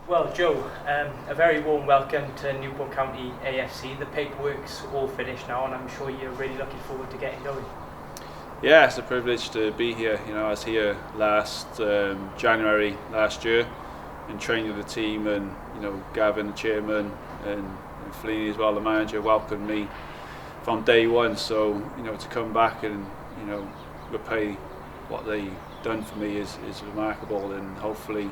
Well, Joe, a very warm welcome to Newport County AFC. The paperwork's all finished now, and I'm sure you're really looking forward to getting going. Yeah, it's a privilege to be here. I was here last January last year and training with the team, and Gavin, the chairman, and Fellini as well, the manager, welcomed me from day one. So to come back and repay what they done for me is remarkable, and hopefully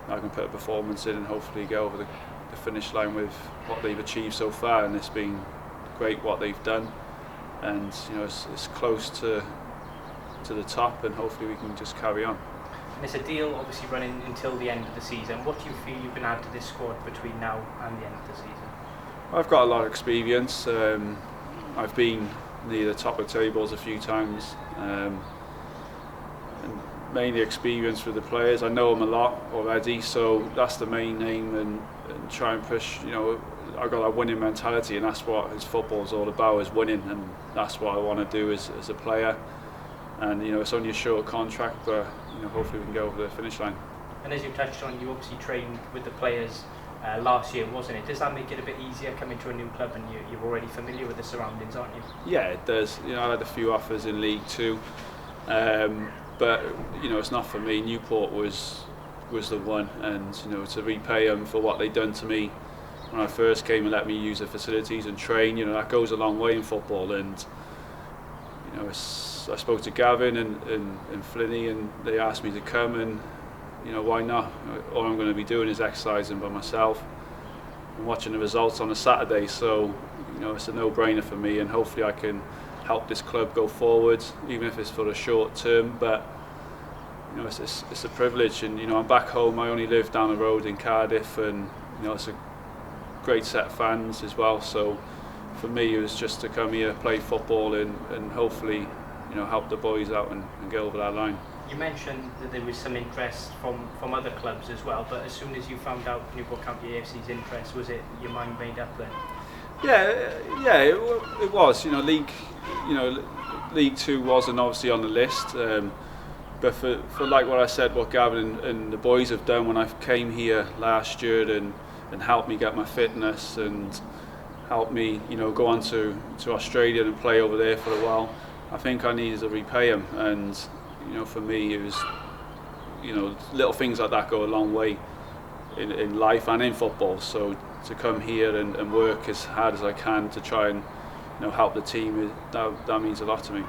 I can put a performance in and hopefully get over the finish line with what they've achieved so far. And it's been great what they've done, and it's close to the top, and hopefully we can just carry on. And it's a deal obviously running until the end of the season. What do you feel you can add to this squad between now and the end of the season? I've got a lot of experience. I've been near the top of tables a few times, and mainly experience with the players. I know them a lot already, so that's the main aim, and try and push. I've got a winning mentality, and that's what his football's all about, is winning, and that's what I want to do as a player. And it's only a short contract, but hopefully we can go over the finish line. And as you touched on, you obviously trained with the players last year, wasn't it? Does that make it a bit easier coming to a new club, and you're already familiar with the surroundings, aren't you? Yeah, it does. I had a few offers in League Two, but it's not for me. Newport was the one, and to repay them for what they done to me when I first came and let me use the facilities and train, that goes a long way in football. And I spoke to Gavin and Fellini, and they asked me to come, and why not? All I'm going to be doing is exercising by myself and watching the results on a Saturday, so it's a no-brainer for me, and hopefully I can help this club go forward, even if it's for a short term. But it's a privilege, and I'm back home. I only live down the road in Cardiff, and it's a great set of fans as well. So for me, it was just to come here, play football, and hopefully help the boys out and get over that line. You mentioned that there was some interest from other clubs as well, but as soon as you found out Newport County AFC's interest, was it your mind made up then? Yeah, it was. League Two wasn't obviously on the list, but for like what I said, what Gavin and the boys have done when I came here last year, and helped me get my fitness, and helped me go on to Australia and play over there for a while, I think I needed to repay them. And for me, it was little things like that go a long way in life and in football. So to come here and work as hard as I can to try and help the team, that means a lot to me.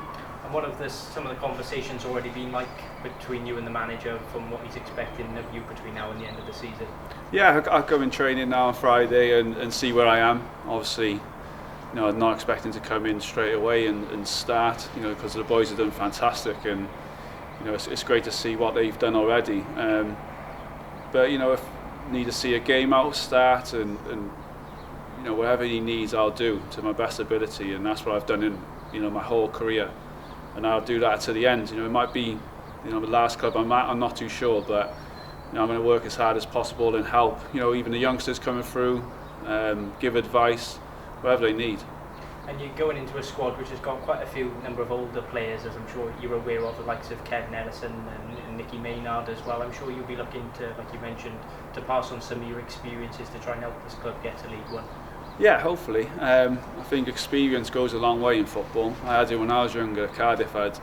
And what have some of the conversations already been like between you and the manager, from what he's expecting of you between now and the end of the season? Yeah, I'll go in training now on Friday and see where I am. Obviously, I'm not expecting to come in straight away and start, because the boys have done fantastic, and it's great to see what they've done already. But if I need to see a game out, start, and whatever he needs, I'll do to my best ability, and that's what I've done in my whole career, and I'll do that to the end. It might be the last club I'm at, I'm not too sure, but I'm going to work as hard as possible and help even the youngsters coming through, give advice, whatever they need. And you're going into a squad which has got quite a few number of older players, as I'm sure you're aware of, the likes of Kev Ellison and Nicky Maynard as well. I'm sure you'll be looking to, like you mentioned, to pass on some of your experiences to try and help this club get to League One. Yeah, hopefully. I think experience goes a long way in football. I had it when I was younger at Cardiff. I had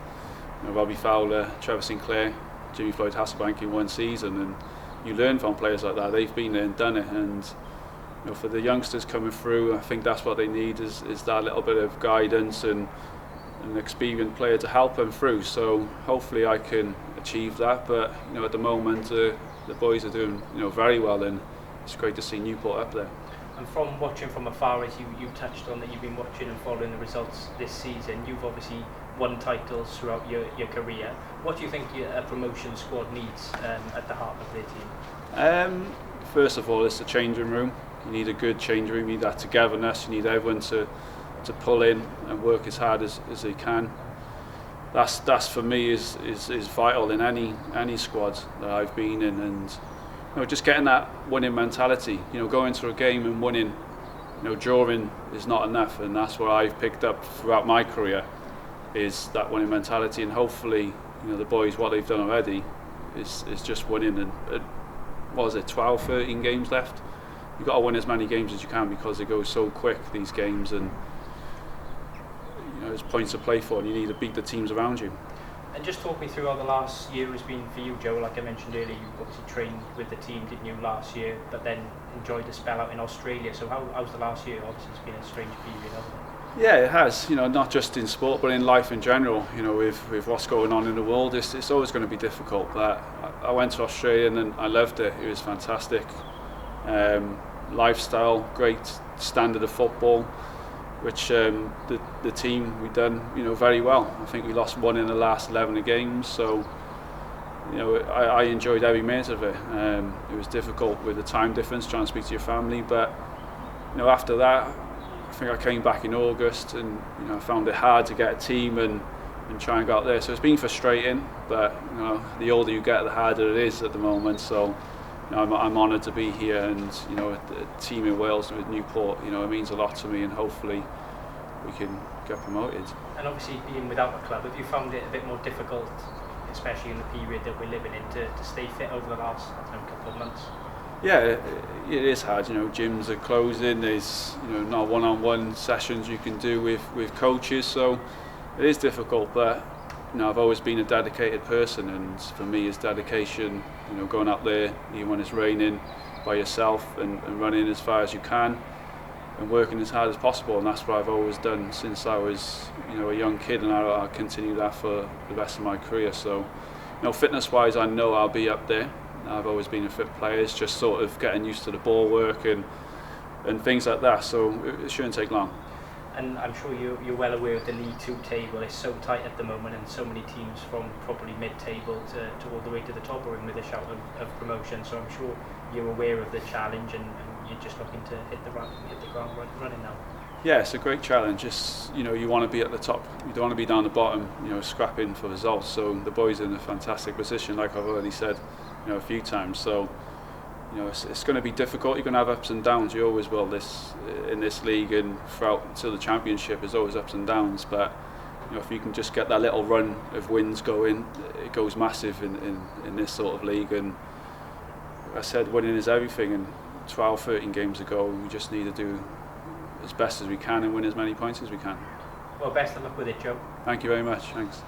Robbie Fowler, Trevor Sinclair, Jimmy Floyd Hasselbank in one season, and you learn from players like that. They've been there and done it, and for the youngsters coming through, I think that's what they need, is that little bit of guidance and an experienced player to help them through. So hopefully I can achieve that. But at the moment, the boys are doing very well, and it's great to see Newport up there. And from watching from afar, as you touched on, that you've been watching and following the results this season, you've obviously won titles throughout your career. What do you think a promotion squad needs at the heart of their team? First of all, it's the changing room. You need a good change room, you need that togetherness, you need everyone to pull in and work as hard as they can. That's for me is vital in any squad that I've been in, and just getting that winning mentality. Going to a game and winning, drawing is not enough, and that's what I've picked up throughout my career, is that winning mentality. And hopefully, the boys, what they've done already is just winning, and what was it, 12, 13 games left. You've got to win as many games as you can because they go so quick, these games, and there's points to play for, and you need to beat the teams around you. And just talk me through how the last year has been for you, Joe. Like I mentioned earlier, you obviously trained with the team, didn't you, last year, but then enjoyed a spell out in Australia. So how's the last year? Obviously it's been a strange period, hasn't it? Yeah, it has. Not just in sport, but in life in general. With what's going on in the world, it's always going to be difficult. But I went to Australia and I loved it. It was fantastic. Lifestyle, great standard of football, which the team we done very well. I think we lost 1 in the last 11 games, so I enjoyed every minute of it. It was difficult with the time difference, trying to speak to your family, but after that, I think I came back in August, and I found it hard to get a team and try and get out there. So it's been frustrating, but the older you get, the harder it is at the moment. So I'm honoured to be here, and a team in Wales with Newport, it means a lot to me, and hopefully we can get promoted. And obviously being without a club, have you found it a bit more difficult, especially in the period that we're living in, to stay fit over the last couple of months? Yeah, it is hard. Gyms are closing. There's not one-on-one sessions you can do with coaches, so it is difficult. But I've always been a dedicated person, and for me, it's dedication. Going out there even when it's raining by yourself and running as far as you can and working as hard as possible, and that's what I've always done since I was a young kid, and I'll continue that for the rest of my career. So fitness-wise, I know I'll be up there. I've always been a fit player. It's just sort of getting used to the ball work and things like that, so it shouldn't take long. And I'm sure you're well aware of the League 2 table. It's so tight at the moment, and so many teams from probably mid-table to all the way to the top are in with a shout of promotion. So I'm sure you're aware of the challenge, and you're just looking to hit the ground running now. Yeah, it's a great challenge. Just you want to be at the top. You don't want to be down the bottom. Scrapping for results. So the boys are in a fantastic position, like I've already said, a few times. So it's going to be difficult. You're going to have ups and downs. You always will in this league, and throughout until the championship, there's always ups and downs. But if you can just get that little run of wins going, it goes massive in this sort of league. And like I said, winning is everything. And 12, 13 games ago, we just need to do as best as we can and win as many points as we can. Well, best of luck with it, Joe. Thank you very much. Thanks.